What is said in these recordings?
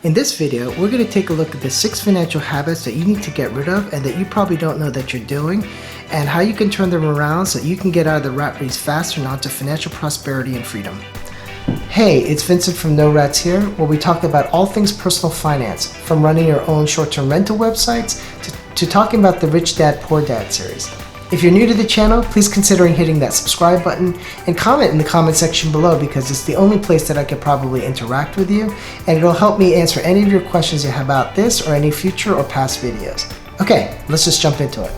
In this video, we're going to take a look at the 6 financial habits that you need to get rid of and that you probably don't know that you're doing, and how you can turn them around so you can get out of the rat race faster and onto financial prosperity and freedom. Hey, it's Vincent from No Rats here, where we talk about all things personal finance, from running your own short-term rental websites to talking about the Rich Dad Poor Dad series. If you're new to the channel, please consider hitting that subscribe button and comment in the comment section below, because it's the only place that I could probably interact with you, and it'll help me answer any of your questions you have about this or any future or past videos. Okay, let's just jump into it.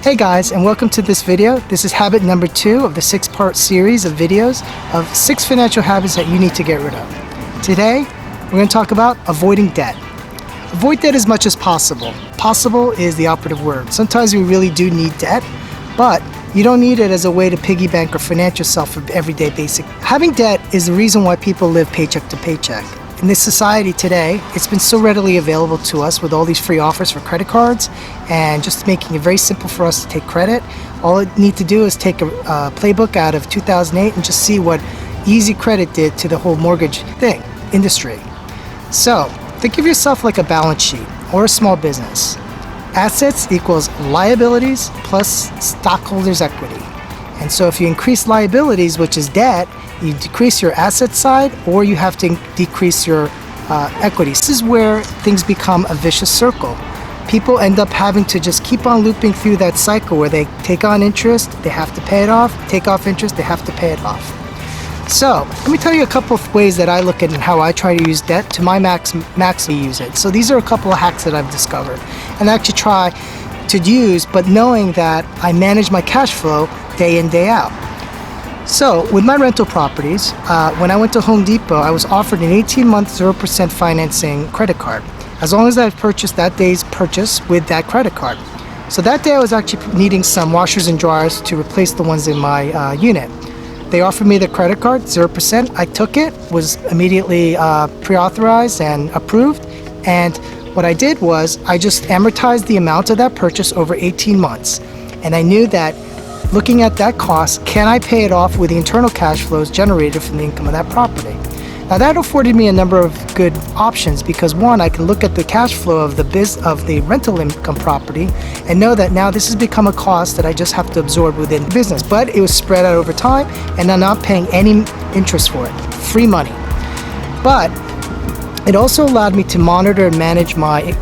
Hey guys, and welcome to this video. This is habit number 2 of the 6-part series of videos of 6 financial habits that you need to get rid of. Today, we're going to talk about avoiding debt. Avoid debt as much as possible. Possible is the operative word. Sometimes we really do need debt, but you don't need it as a way to piggy bank or finance yourself for everyday basic. Having debt is the reason why people live paycheck to paycheck. In this society today, it's been so readily available to us with all these free offers for credit cards and just making it very simple for us to take credit. All you need to do is take a playbook out of 2008 and just see what easy credit did to the whole mortgage industry. So think of yourself like a balance sheet or a small business. Assets equals liabilities plus stockholders' equity. And so if you increase liabilities, which is debt, you decrease your asset side, or you have to decrease your equity. This is where things become a vicious circle. People end up having to just keep on looping through that cycle where they take on interest, they have to pay it off, take off interest, they have to pay it off. So let me tell you a couple of ways that I look at and how I try to use debt to my maximum use it. So these are a couple of hacks that I've discovered and I actually try to use, but knowing that I manage my cash flow day in, day out. So with my rental properties, when I went to Home Depot, I was offered an 18-month 0% financing credit card, as long as I purchased that day's purchase with that credit card. So that day I was actually needing some washers and dryers to replace the ones in my unit. They offered me the credit card, 0%. I took it, was immediately pre-authorized and approved. And what I did was I just amortized the amount of that purchase over 18 months. And I knew that looking at that cost, can I pay it off with the internal cash flows generated from the income of that property? Now that afforded me a number of good options because one, I can look at the cash flow of the rental income property and know that now this has become a cost that I just have to absorb within the business. But it was spread out over time and I'm not paying any interest for it. Free money. But it also allowed me to monitor and manage my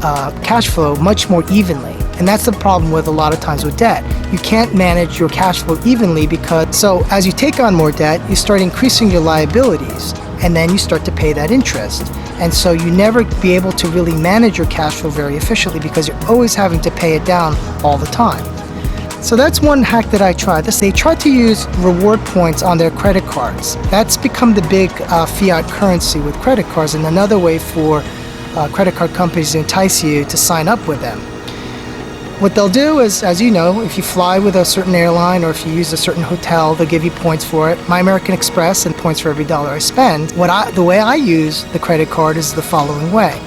cash flow much more evenly. And that's the problem with a lot of times with debt. You can't manage your cash flow evenly so as you take on more debt, you start increasing your liabilities and then you start to pay that interest. And so you never be able to really manage your cash flow very efficiently because you're always having to pay it down all the time. So that's one hack that I tried. They try to use reward points on their credit cards. That's become the big fiat currency with credit cards, and another way for credit card companies to entice you to sign up with them. What they'll do is, as you know, if you fly with a certain airline or if you use a certain hotel, they'll give you points for it. My American Express and points for every dollar I spend. The way I use the credit card is the following way.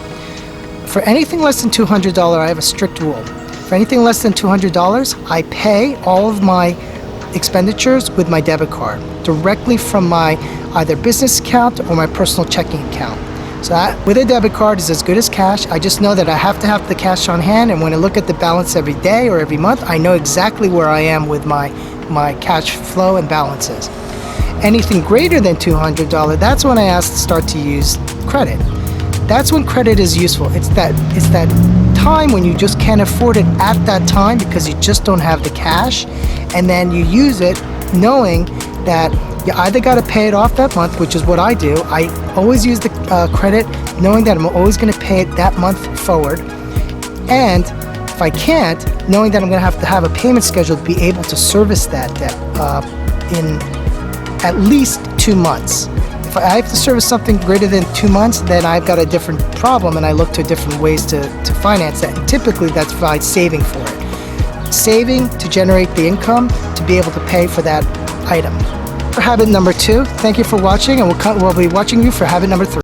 For anything less than $200, I have a strict rule. For anything less than $200, I pay all of my expenditures with my debit card directly from my either business account or my personal checking account. So that, with a debit card, is as good as cash. I just know that I have to have the cash on hand, and when I look at the balance every day or every month, I know exactly where I am with my cash flow and balances. Anything greater than $200, that's when I start to use credit. That's when credit is useful. It's that time when you just can't afford it at that time because you just don't have the cash, and then you use it knowing that you either got to pay it off that month, which is what I do. I always use the credit knowing that I'm always going to pay it that month forward. And if I can't, knowing that I'm going to have a payment schedule to be able to service that debt in at least 2 months. If I have to service something greater than 2 months, then I've got a different problem and I look to different ways to finance that. And typically that's by saving for it. Saving to generate the income to be able to pay for that item. For habit number 2, thank you for watching, and we'll be watching you for habit number 3.